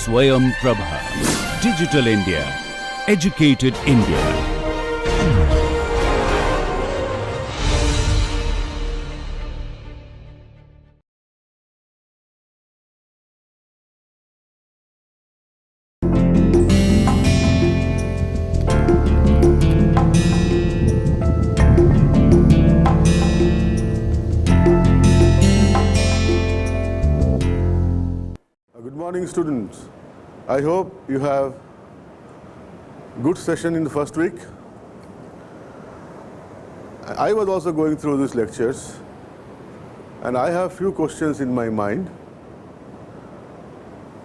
SwayamPrabha. Digital India. Educated India. Good morning, students. I hope you have good session in the first week. I was also going through these lectures, and I have few questions in my mind.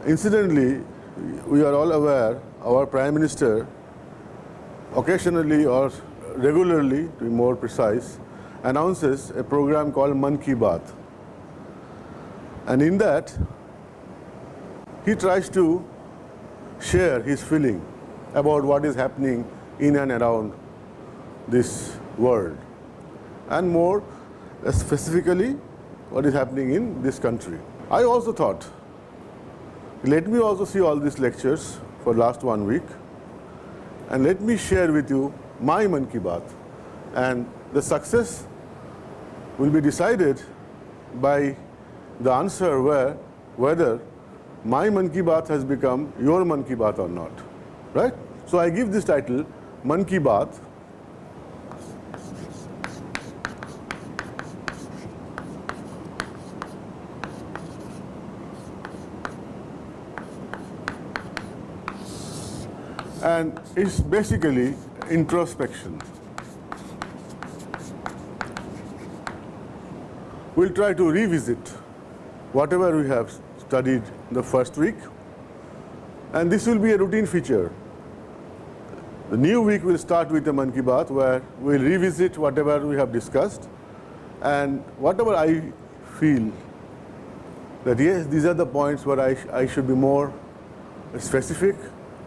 Incidentally, we are all aware our Prime Minister occasionally or regularly, to be more precise, announces a program called Man Ki Baat. And in that, he tries to share his feeling about what is happening in and around this world, and more specifically what is happening in this country. I also thought, let me also see all these lectures for last 1 week, and let me share with you my Man Ki Baat, and the success will be decided by the answer whether my Man Ki Baat has become your Man Ki Baat or not, right? So I give this title, Man Ki Baat. And it's basically introspection. We'll try to revisit whatever we have studied the first week, and this will be a routine feature. The new week will start with a Man Ki Baat where we'll revisit whatever we have discussed, and whatever I feel that yes, these are the points where I should be more specific,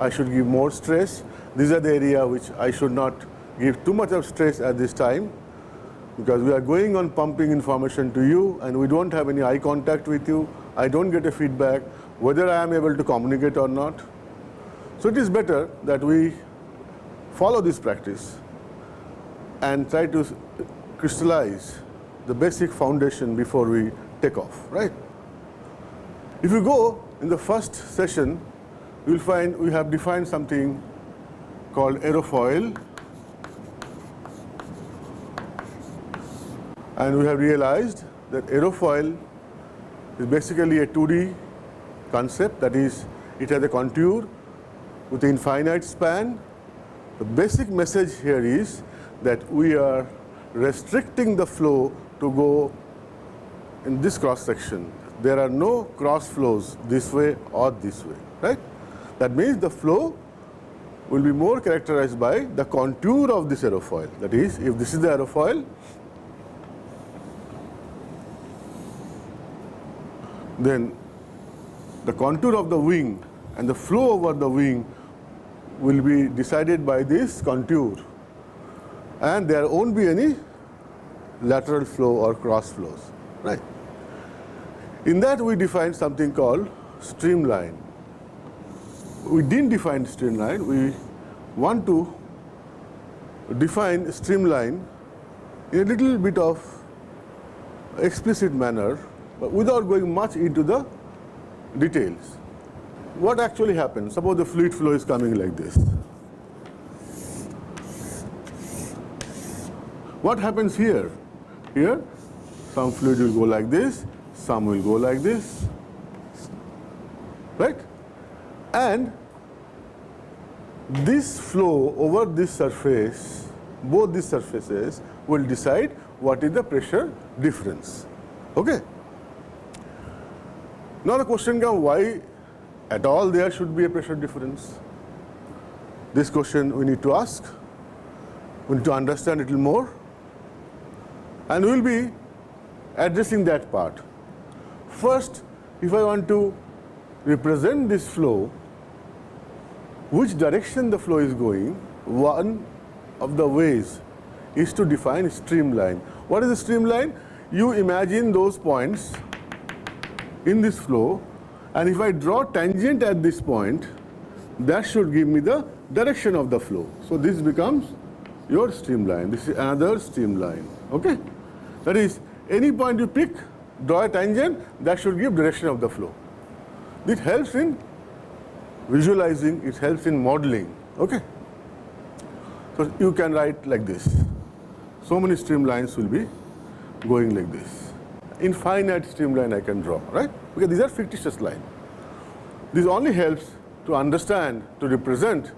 I should give more stress. These are the area which I should not give too much of stress at this time, because we are going on pumping information to you and we don't have any eye contact with you. I don't get a feedback whether I am able to communicate or not. So it is better that we follow this practice and try to crystallize the basic foundation before we take off, right? If you go in the first session, you will find we have defined something called aerofoil, and we have realized that aerofoil is basically a 2D concept, that is, it has a contour with an infinite span. The basic message here is that we are restricting the flow to go in this cross section. There are no cross flows this way or this way, right? That means the flow will be more characterized by the contour of this aerofoil. That is, if this is the aerofoil, then the contour of the wing and the flow over the wing will be decided by this contour, and there won't be any lateral flow or cross flows, right? In that we defined something called streamline. We didn't define streamline. We want to define streamline in a little bit of explicit manner, but without going much into the details. What actually happens? Suppose the fluid flow is coming like this. What happens here? Here, some fluid will go like this, some will go like this, right? And this flow over this surface, both these surfaces will decide what is the pressure difference. Okay? Now the question comes, why at all there should be a pressure difference? This question we need to ask. We need to understand a little more. And we will be addressing that part. First, if I want to represent this flow, which direction the flow is going, one of the ways is to define streamline. What is a streamline? You imagine those points in this flow And if I draw tangent at this point, that should give me the direction of the flow. So this becomes your streamline. This is another streamline. Okay? That is, any point you pick, draw a tangent, that should give direction of the flow. It helps in visualizing, it helps in modeling. Okay? So you can write like this. So many streamlines will be going like this. Infinite streamline I can draw, right? Because these are fictitious lines. This only helps to understand, to represent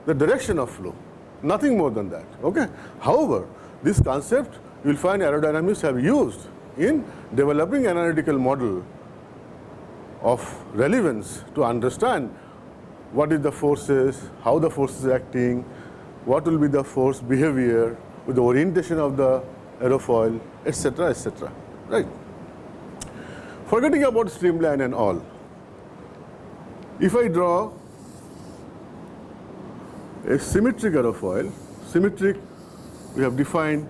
the direction of flow. Nothing more than that. Okay? However, this concept you will find aerodynamics have used in developing an analytical model of relevance to understand what is the forces, how the force is acting, what will be the force behavior with the orientation of the aerofoil, etc., etc. Right? Forgetting about streamline and all, if I draw a symmetric aerofoil, symmetric, we have defined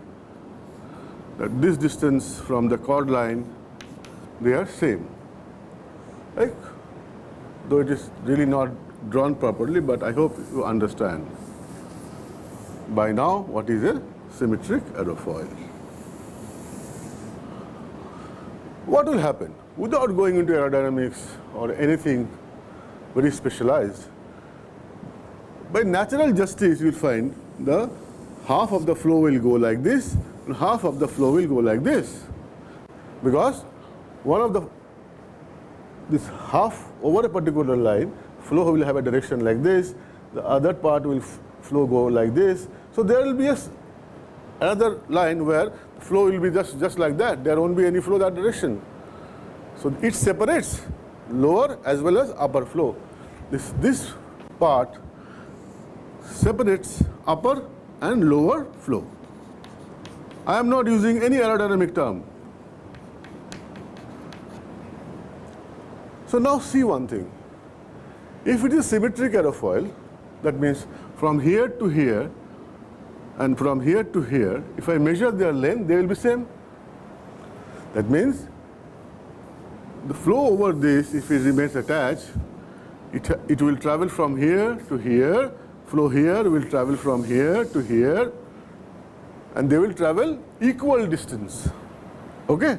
that this distance from the chord line, they are same. Right? Though it is really not drawn properly, but I hope you understand by now what is a symmetric aerofoil. What will happen? Without going into aerodynamics or anything very specialized, by natural justice you will find the half of the flow will go like this and half of the flow will go like this, because one of the this half over a particular line flow will have a direction like this, the other part will flow go like this. So there will be another line where the flow will be just like that. There won't be any flow that direction. So it separates lower as well as upper flow. This part separates upper and lower flow. I am not using any aerodynamic term. So now see one thing. If it is symmetric aerofoil, that means from here to here and from here to here, if I measure their length, they will be same. That means the flow over this, if it remains attached, it will travel from here to here, flow here will travel from here to here, and they will travel equal distance. Okay?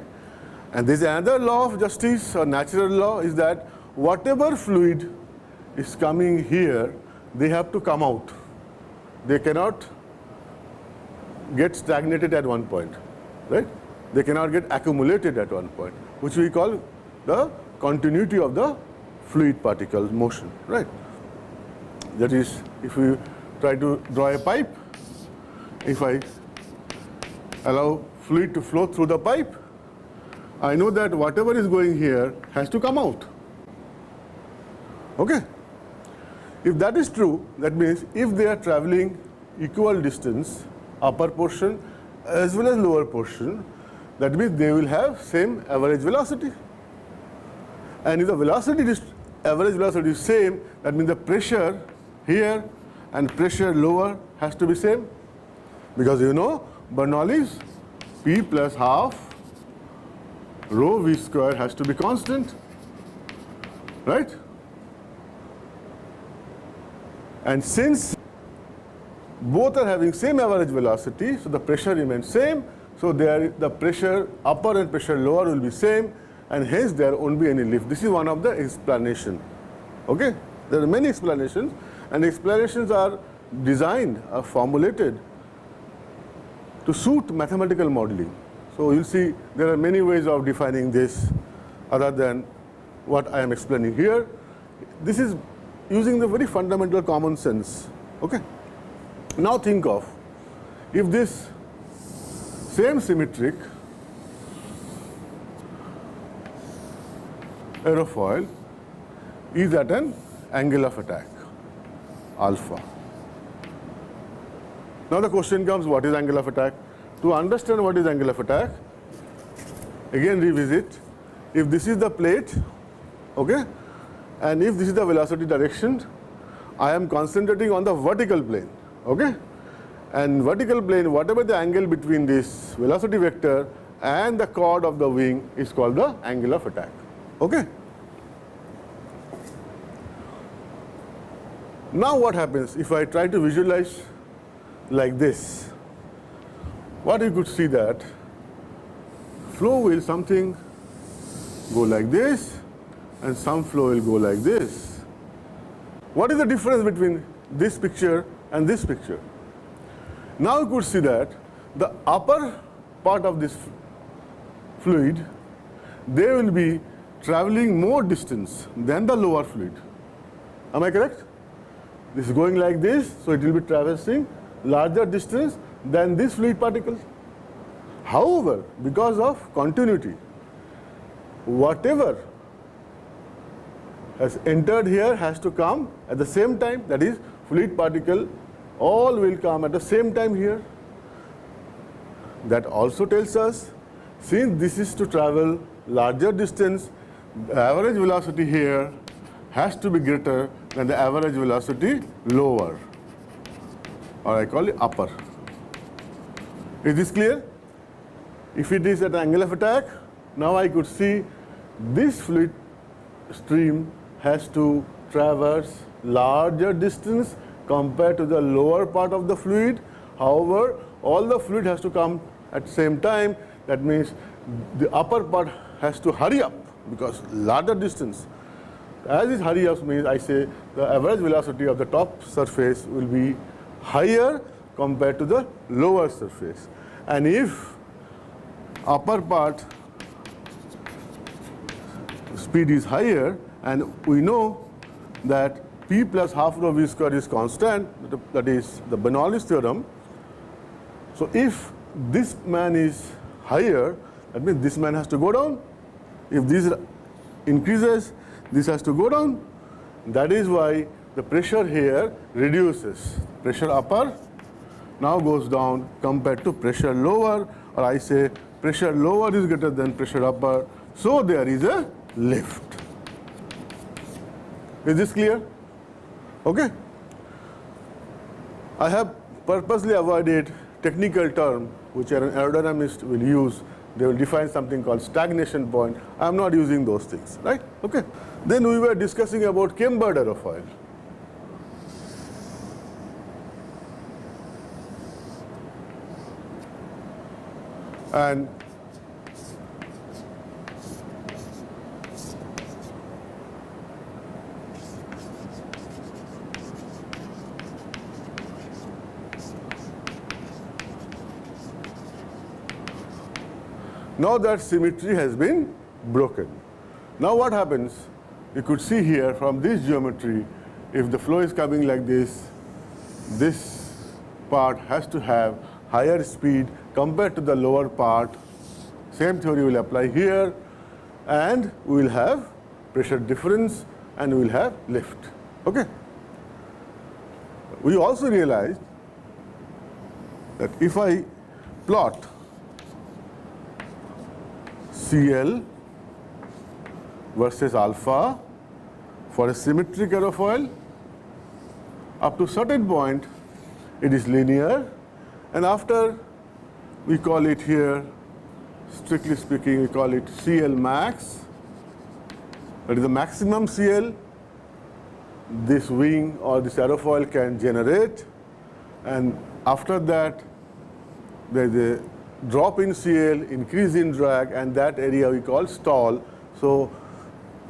And there is another law of justice or natural law is that whatever fluid is coming here, they have to come out. They cannot get stagnated at one point, right? They cannot get accumulated at one point, which we call the continuity of the fluid particles motion, right? That is, if we try to draw a pipe, if I allow fluid to flow through the pipe, I know that whatever is going here has to come out. Okay? If that is true, that means if they are traveling equal distance, upper portion as well as lower portion, that means they will have same average velocity. And if the velocity average velocity is same, that means the pressure here and pressure lower has to be same. Because you know Bernoulli's P plus half rho v square has to be constant, right? And since both are having same average velocity, so the pressure remains same, so the pressure upper and pressure lower will be same, and hence there won't be any lift. This is one of the explanations. Okay? There are many explanations, and explanations are designed, are formulated to suit mathematical modeling. So you'll see there are many ways of defining this other than what I am explaining here. This is using the very fundamental common sense. Okay? Now think of if this same symmetric aerofoil is at an angle of attack, alpha. Now the question comes, what is angle of attack? To understand what is angle of attack, again revisit, if this is the plate, okay, and if this is the velocity direction, I am concentrating on the vertical plane, okay, and vertical plane, whatever the angle between this velocity vector and the chord of the wing is called the angle of attack, okay. Now what happens if I try to visualize like this? What you could see that flow will something go like this and some flow will go like this. What is the difference between this picture and this picture? Now you could see that the upper part of this fluid, they will be traveling more distance than the lower fluid. Am I correct? This is going like this, so it will be traversing larger distance than this fluid particle. However, because of continuity, whatever has entered here has to come at the same time, that is, fluid particle all will come at the same time here. That also tells us, since this is to travel larger distance, the average velocity here has to be greater than the average velocity lower, or I call it upper. Is this clear? If it is at an angle of attack, now I could see this fluid stream has to traverse larger distance compared to the lower part of the fluid. However, all the fluid has to come at the same time. That means the upper part has to hurry up because larger distance. As it hurry up means I say the average velocity of the top surface will be higher compared to the lower surface. And if upper part speed is higher, and we know that P plus half rho V square is constant, that is the Bernoulli's theorem. So if this man is higher, that means this man has to go down. If this increases, this has to go down. That is why the pressure here reduces. Pressure upper now goes down compared to pressure lower, or I say pressure lower is greater than pressure upper, so there is a lift. Is this clear? Okay. I have purposely avoided technical term which an aerodynamist will use. They will define something called stagnation point. I am not using those things, right? Okay. Then we were discussing about cambered aerofoil. And now that symmetry has been broken. Now what happens? You could see here from this geometry, if the flow is coming like this part has to have higher speed compared to the lower part. Same theory will apply here, and we will have pressure difference and we will have lift. Okay. We also realized that if I plot CL versus alpha for a symmetric aerofoil, up to certain point it is linear, and after we call it here, strictly speaking, we call it CL max. That is the maximum CL this wing or this aerofoil can generate, and after that there is a drop in CL, increase in drag, and that area we call stall. So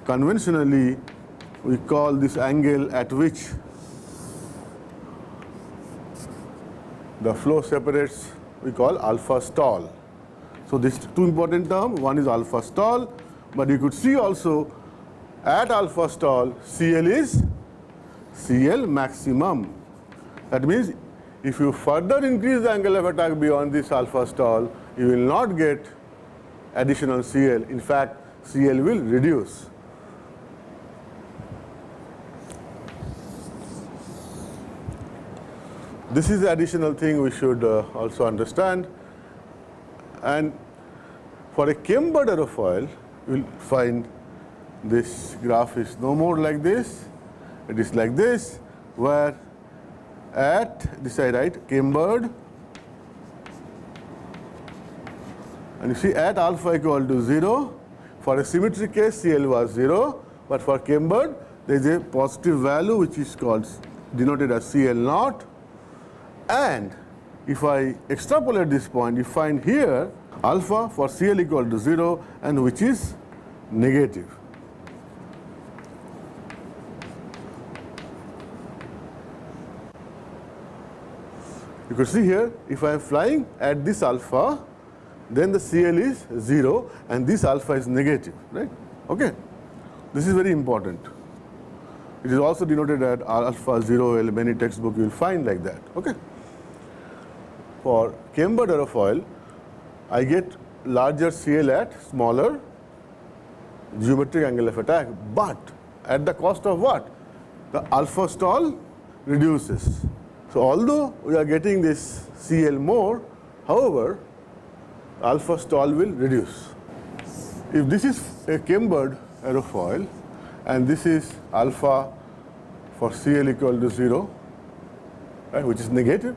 conventionally we call this angle at which the flow separates, we call alpha stall. So these two important terms, one is alpha stall, but you could see also at alpha stall CL is CL maximum. That means if you further increase the angle of attack beyond this alpha stall, you will not get additional CL. In fact, CL will reduce. This is the additional thing we should also understand. And for a cambered aerofoil, you will find this graph is no more like this. It is like this, where at this I write cambered, and you see at alpha equal to 0. For a symmetric case, CL was 0, but for cambered, there is a positive value which is called denoted as CL naught. And if I extrapolate this point, you find here alpha for CL equal to 0 and which is negative. You could see here, if I am flying at this alpha, then the CL is 0 and this alpha is negative, right? Okay. This is very important. It is also denoted at alpha 0L. Many textbooks you will find like that. Okay. For cambered aerofoil, I get larger CL at smaller geometric angle of attack, but at the cost of what? The alpha stall reduces. So although we are getting this CL more, however, alpha stall will reduce. If this is a cambered aerofoil and this is alpha for CL equal to 0, right, which is negative,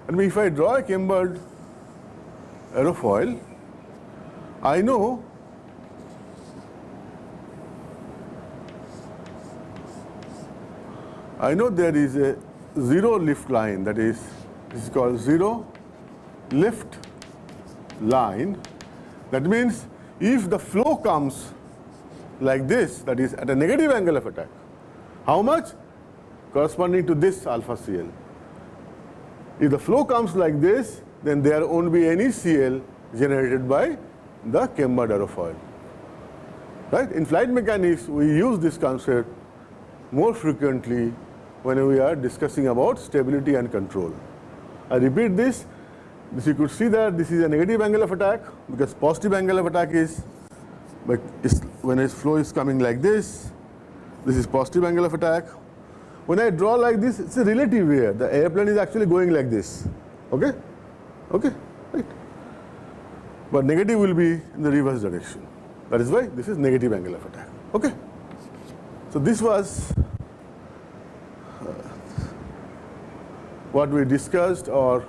and if I draw a cambered aerofoil, I know there is a zero lift line, that is, this is called zero lift line. That means if the flow comes like this, that is at a negative angle of attack, how much? Corresponding to this alpha CL. If the flow comes like this, then there won't be any CL generated by the cambered aerofoil. Right? In flight mechanics, we use this concept more frequently when we are discussing about stability and control. I repeat this. You could see that this is a negative angle of attack, because positive angle of attack is when a flow is coming like this. This is positive angle of attack. When I draw like this, it's a relative way. The airplane is actually going like this. Okay? Okay? Right. But negative will be in the reverse direction. That is why this is negative angle of attack. Okay? So this was what we discussed, or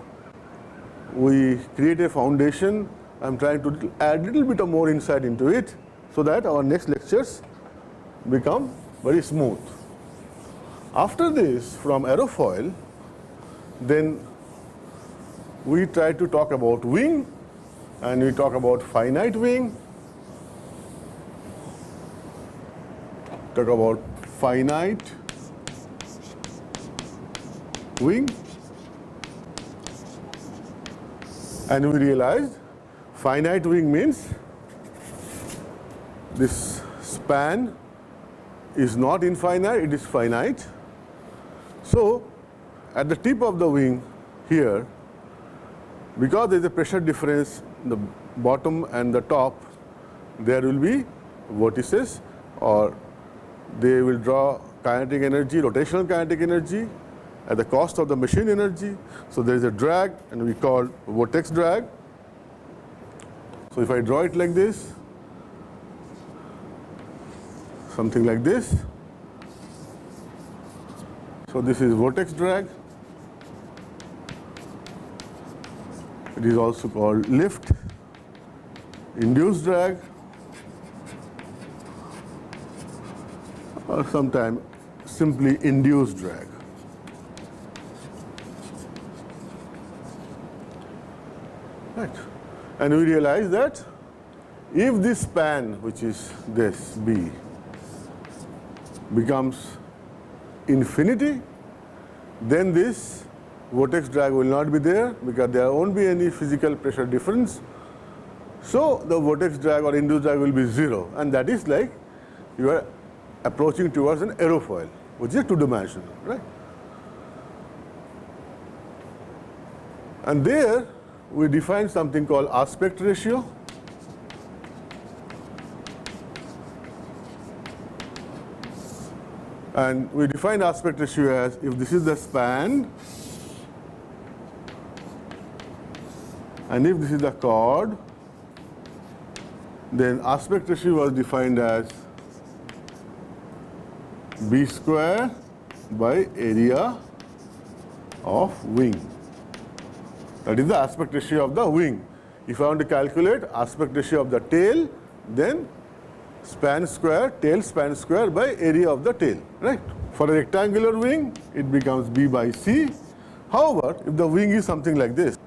we create a foundation. I'm trying to add a little bit of more insight into it so that our next lectures become very smooth. After this, from aerofoil, then we try to talk about wing, and we talk about finite wing, talk about finite wing, and we realized finite wing means this span is not infinite, it is finite. So at the tip of the wing here, because there is a pressure difference in the bottom and the top, there will be vortices, or they will draw kinetic energy, rotational kinetic energy, at the cost of the machine energy. So there is a drag, and we call vortex drag. So if I draw it like this, something like this. So this is vortex drag. It is also called lift, induced drag, or sometimes simply induced drag. Right. And we realize that if this span, which is this B, becomes infinity, then this vortex drag will not be there, because there won't be any physical pressure difference. So the vortex drag or induced drag will be 0, and that is like you are approaching towards an aerofoil, which is two-dimensional, right? And there we define something called aspect ratio. And we define aspect ratio as, if this is the span, and if this is the chord, then aspect ratio was defined as B square by area of wing. That is the aspect ratio of the wing. If I want to calculate aspect ratio of the tail, then span square, tail span square by area of the tail, right? For a rectangular wing, it becomes B by C. However, if the wing is something like this,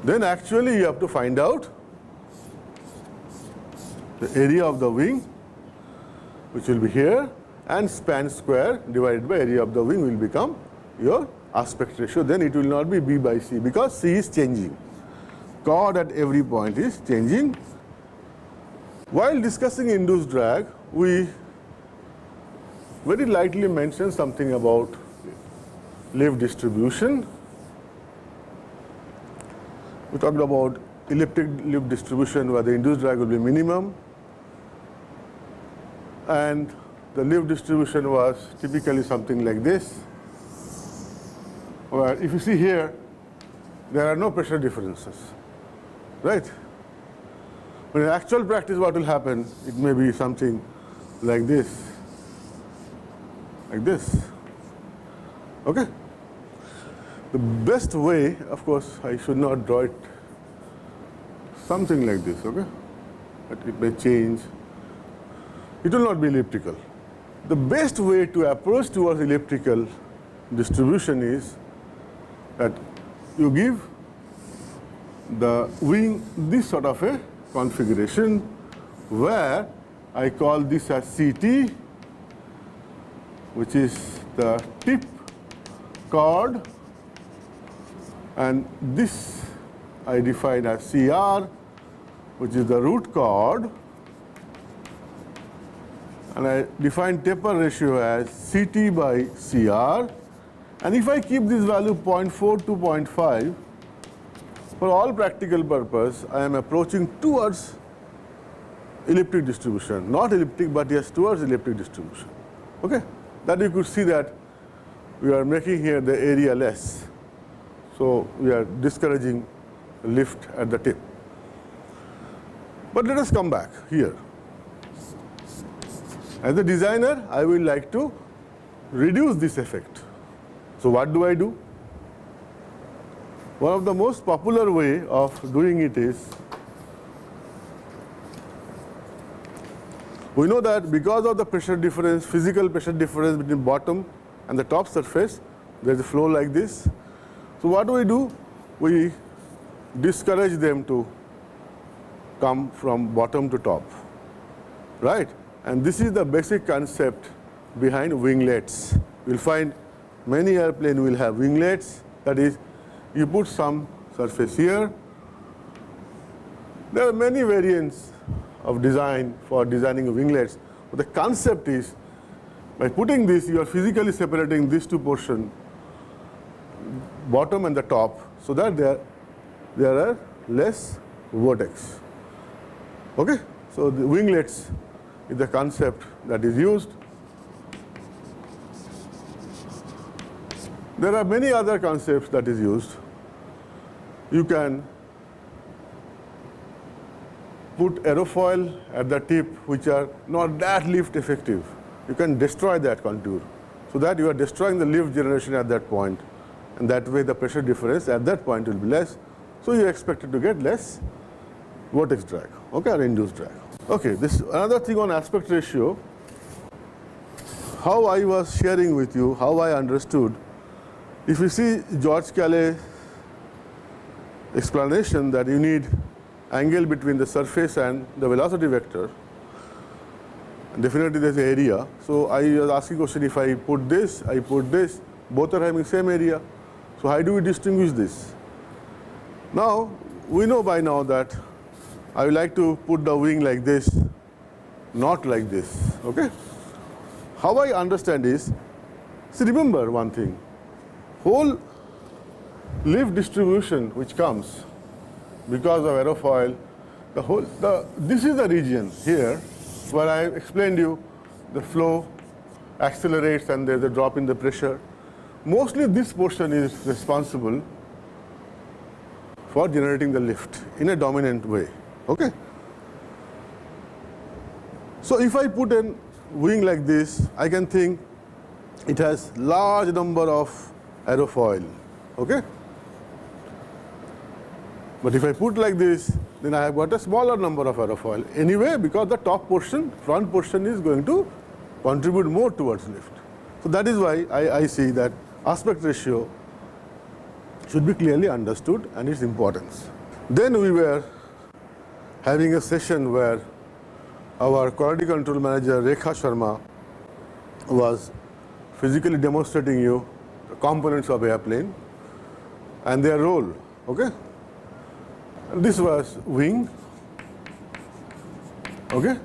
then actually you have to find out the area of the wing, which will be here, and span square divided by area of the wing will become your aspect ratio. Then it will not be B by C because C is changing. Chord at every point is changing. While discussing induced drag, we very lightly mentioned something about lift distribution. We talked about elliptic lift distribution where the induced drag will be minimum, and the lift distribution was typically something like this, where if you see here, there are no pressure differences, right? But in actual practice, what will happen, it may be something like this, okay? The best way, of course, I should not draw it something like this, okay? But it may change. It will not be elliptical. The best way to approach towards elliptical distribution is that you give the wing this sort of a configuration where I call this as CT, which is the tip chord, and this I define as CR, which is the root chord, and I define taper ratio as CT by CR. And if I keep this value 0.4 to 0.5, for all practical purpose, I am approaching towards elliptic distribution. Not elliptic, but yes, towards elliptic distribution. Okay? That you could see that we are making here the area less. So we are discouraging lift at the tip. But let us come back here. As a designer, I will like to reduce this effect. So what do I do? One of the most popular way of doing it is, we know that because of the pressure difference, physical pressure difference between bottom and the top surface, there is a flow like this. So what do? We discourage them to come from bottom to top, right? And this is the basic concept behind winglets. You'll find many airplanes will have winglets. That is, you put some surface here. There are many variants of design for designing winglets. But the concept is, by putting this, you are physically separating these two portions, bottom and the top, so that there are less vortex. Okay? So the winglets is the concept that is used. There are many other concepts that is used. You can put aerofoil at the tip which are not that lift effective. You can destroy that contour so that you are destroying the lift generation at that point, and that way the pressure difference at that point will be less. So you are expected to get less vortex drag, okay, or induced drag. Okay, this another thing on aspect ratio. How I was sharing with you, how I understood. If you see George Calais' explanation that you need angle between the surface and the velocity vector, definitely there's area. So I was asking question, if I put this, both are having same area. So how do we distinguish this? Now, we know by now that I would like to put the wing like this, not like this, okay? How I understand is, see, remember one thing, whole lift distribution which comes because of aerofoil, this is the region here where I explained you the flow accelerates and there's a drop in the pressure. Mostly this portion is responsible for generating the lift in a dominant way, okay? So if I put a wing like this, I can think it has large number of aerofoil, okay? But if I put like this, then I have got a smaller number of aerofoil. Anyway, because the top portion, front portion is going to contribute more towards lift. So that is why I see that aspect ratio should be clearly understood and its importance. Then we were having a session where our quality control manager Rekha Sharma was physically demonstrating you the components of airplane and their role. Okay? And this was wing. Okay?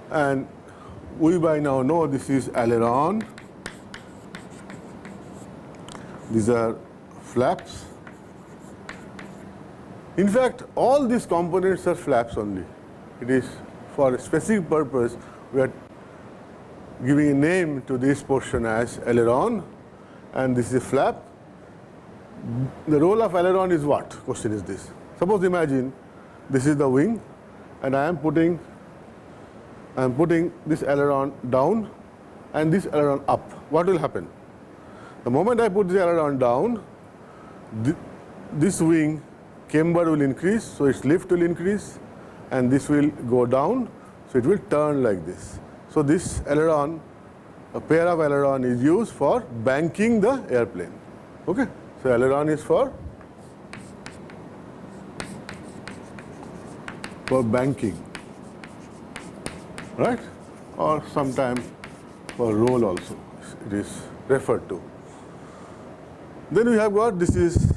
And we by now know this is aileron. These are flaps. In fact, all these components are flaps only. It is for a specific purpose we are giving a name to this portion as aileron, and this is a flap. The role of aileron is what? Question is this. Suppose imagine this is the wing and I am putting this aileron down and this aileron up. What will happen? The moment I put the aileron down, this wing camber will increase, so its lift will increase, and this will go down, so it will turn like this. So this aileron, a pair of aileron is used for banking the airplane. Okay? So aileron is for banking, right? Or sometimes for roll also, it is referred to. Then we have got, this is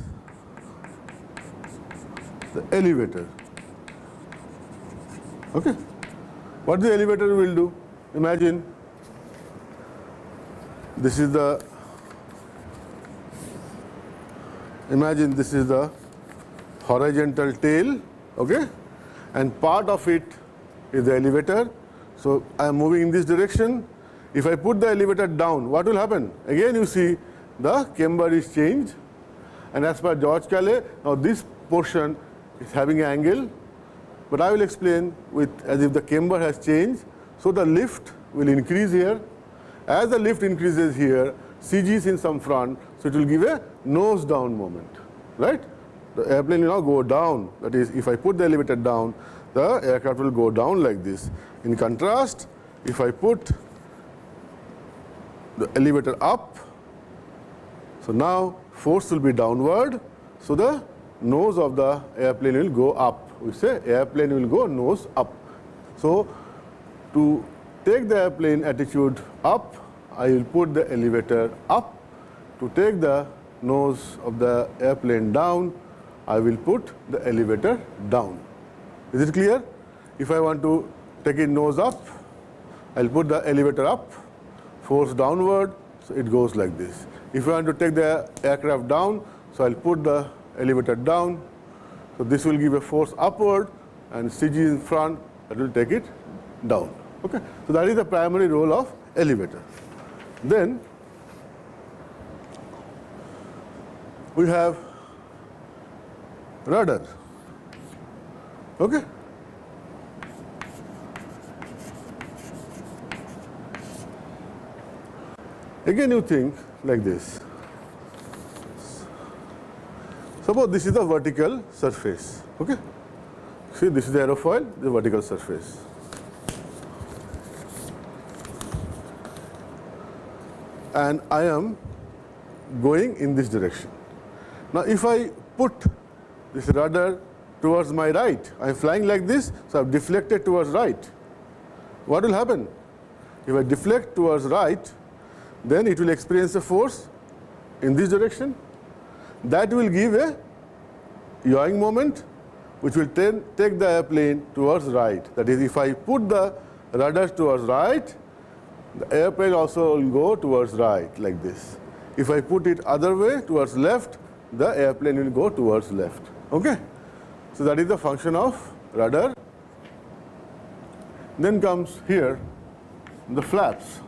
the elevator. Okay? What the elevator will do? Imagine this is the horizontal tail, okay? And part of it is the elevator. So I am moving in this direction. If I put the elevator down, what will happen? Again you see the camber is changed. And as per George Calais, now this portion is having an angle, but I will explain with as if the camber has changed. So the lift will increase here. As the lift increases here, CG is in some front, so it will give a nose down moment, right? The airplane will now go down. That is, if I put the elevator down, the aircraft will go down like this. In contrast, if I put the elevator up, so now force will be downward, so the nose of the airplane will go up. We say airplane will go nose up. So to take the airplane attitude up, I will put the elevator up. To take the nose of the airplane down, I will put the elevator down. Is it clear? If I want to take it nose up, I will put the elevator up, force downward, so it goes like this. If I want to take the aircraft down, so I will put the elevator down, so this will give a force upward, and CG in front, that will take it down. Okay? So that is the primary role of elevator. Then we have rudder. Okay? Again you think like this. Suppose this is the vertical surface. Okay? See, this is the aerofoil, the vertical surface. And I am going in this direction. Now if I put this rudder towards my right, I am flying like this, so I have deflected towards right. What will happen? If I deflect towards right, then it will experience a force in this direction. That will give a yawing moment, which will take the airplane towards right. That is, if I put the rudder towards right, the airplane also will go towards right, like this. If I put it other way, towards left, the airplane will go towards left. Okay? So that is the function of rudder. Then comes here the flaps.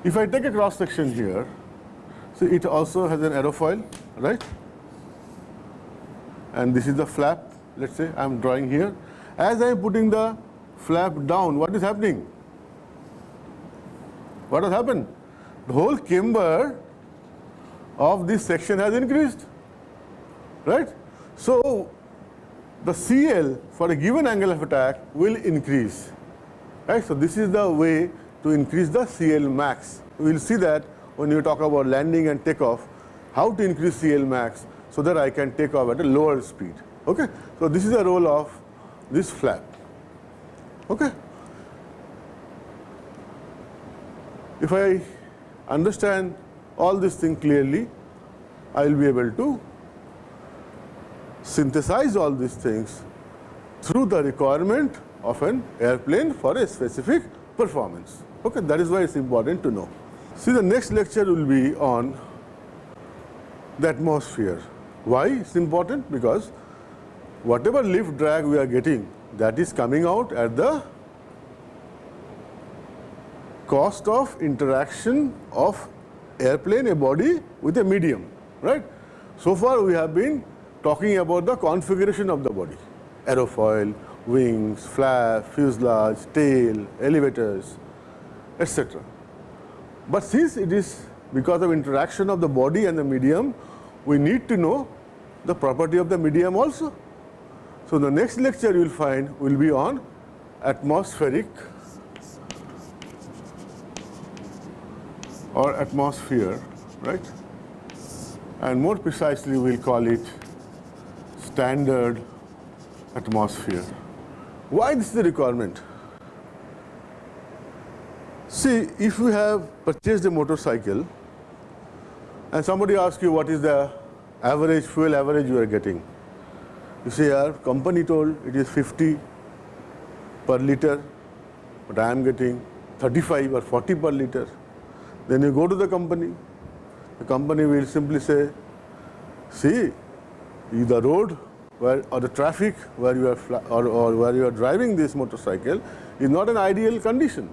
If I take a cross section here, so it also has an aerofoil, right? And this is the flap, let's say I am drawing here. As I am putting the flap down, what is happening? What has happened? The whole camber of this section has increased, right? So the CL for a given angle of attack will increase, right? So this is the way to increase the CL max. We will see that when you talk about landing and takeoff, how to increase CL max so that I can take off at a lower speed. Okay? So this is the role of this flap. Okay? If I understand all this thing clearly, I will be able to synthesize all these things through the requirement of an airplane for a specific performance. Okay, that is why it's important to know. See, the next lecture will be on the atmosphere. Why it's important? Because whatever lift drag we are getting, that is coming out at the cost of interaction of airplane, a body with a medium, right? So far we have been talking about the configuration of the body, aerofoil, wings, flap, fuselage, tail, elevators, etc. But since it is because of interaction of the body and the medium, we need to know the property of the medium also. So the next lecture you will find will be on atmospheric or atmosphere, right? And more precisely we'll call it standard atmosphere. Why this is the requirement? See, if you have purchased a motorcycle and somebody asks you what is the average fuel average you are getting, you say, our company told it is 50 per liter, but I am getting 35 or 40 per liter. Then you go to the company will simply say, see, the road where, or the traffic where you are or where you are driving this motorcycle is not an ideal condition.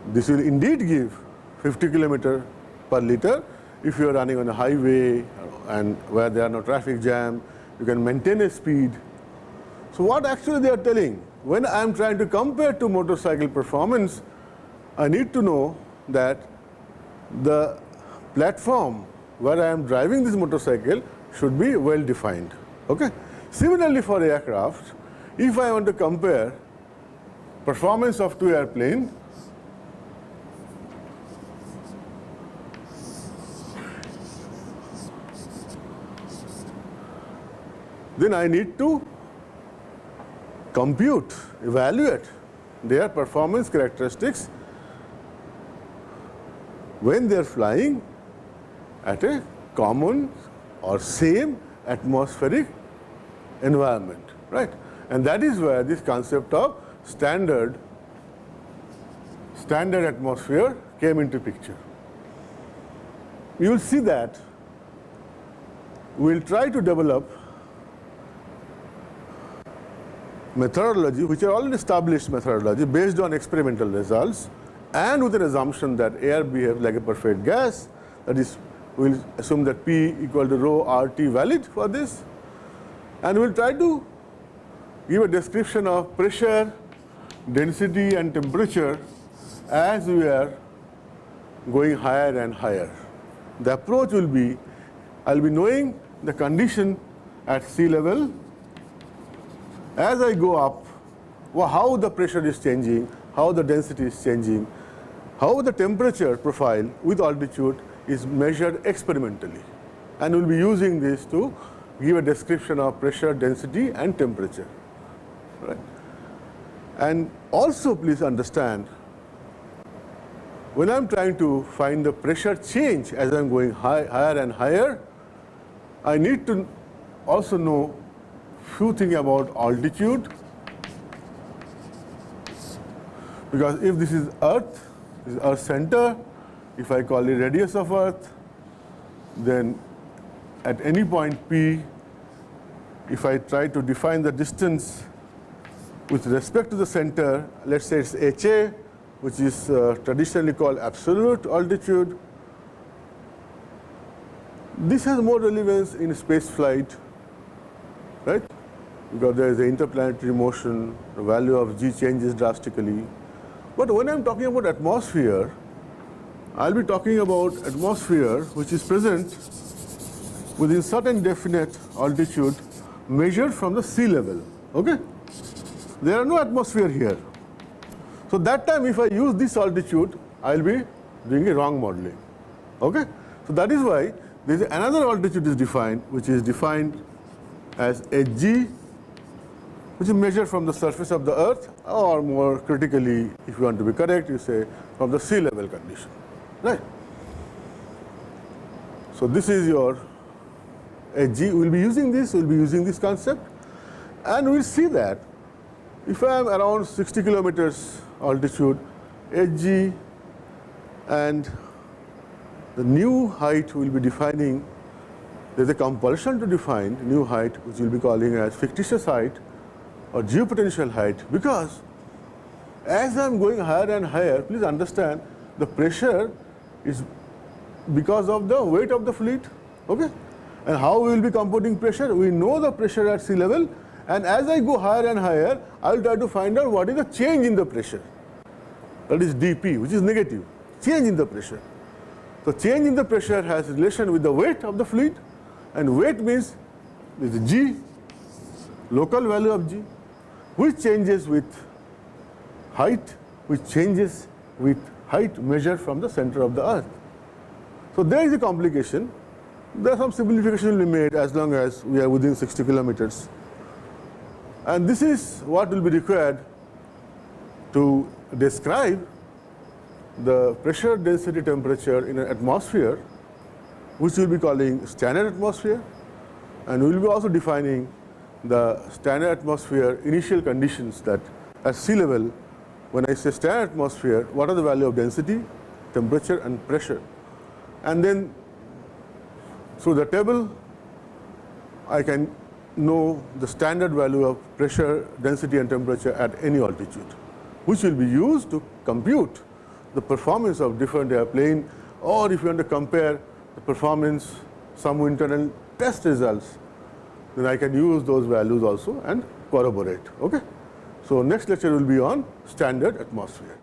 This will indeed give 50 km per liter if you are running on a highway and where there are no traffic jam, you can maintain a speed. So what actually they are telling, when I am trying to compare to motorcycle performance, I need to know that the platform where I am driving this motorcycle should be well defined. Okay? Similarly for aircraft, if I want to compare performance of two airplanes, then I need to compute, evaluate their performance characteristics when they are flying at a common or same atmospheric environment, right? And that is where this concept of standard atmosphere came into picture. You will see that we will try to develop methodology, which are already established methodology based on experimental results and with an assumption that air behaves like a perfect gas. That is, we will assume that P equal to rho RT valid for this, and we will try to give a description of pressure, density and temperature as we are going higher and higher. The approach will be, I will be knowing the condition at sea level. As I go up, how the pressure is changing, how the density is changing, how the temperature profile with altitude is measured experimentally. And we'll be using this to give a description of pressure, density and temperature. Right? And also please understand, when I'm trying to find the pressure change as I'm going higher and higher, I need to also know few things about altitude, because if this is Earth, this is Earth center, if I call it radius of Earth, then at any point P, if I try to define the distance with respect to the center, let's say it's HA, which is traditionally called absolute altitude. This has more relevance in space flight, right? Because there is an interplanetary motion, the value of G changes drastically. But when I'm talking about atmosphere, I'll be talking about atmosphere which is present within certain definite altitude measured from the sea level. Okay? There are no atmosphere here. So that time if I use this altitude, I'll be doing a wrong modeling. Okay? So that is why there is another altitude is defined, which is defined as Hg, which is measured from the surface of the earth, or more critically, if you want to be correct, you say from the sea level condition. Right? So this is your Hg. We'll be using this concept, and we'll see that if I am around 60 kilometers altitude, Hg, and the new height will be defining, there's a compulsion to define new height, which we'll be calling as fictitious height or geopotential height, because as I'm going higher and higher, please understand the pressure is because of the weight of the fluid. Okay? And how we will be computing pressure? We know the pressure at sea level, and as I go higher and higher, I will try to find out what is the change in the pressure. That is dP, which is negative, change in the pressure. So change in the pressure has relation with the weight of the fluid, and weight means is G, local value of G, which changes with height, which changes with height measured from the center of the earth. So there is a complication. There are some simplification will be made as long as we are within 60 kilometers. And this is what will be required to describe the pressure, density, temperature in an atmosphere, which we will be calling standard atmosphere, and we will be also defining the standard atmosphere initial conditions, that at sea level, when I say standard atmosphere, what are the value of density, temperature and pressure. And then through the table, I can know the standard value of pressure, density and temperature at any altitude, which will be used to compute the performance of different airplane, or if you want to compare the performance, some internal test results, then I can use those values also and corroborate. Okay? So next lecture will be on standard atmosphere.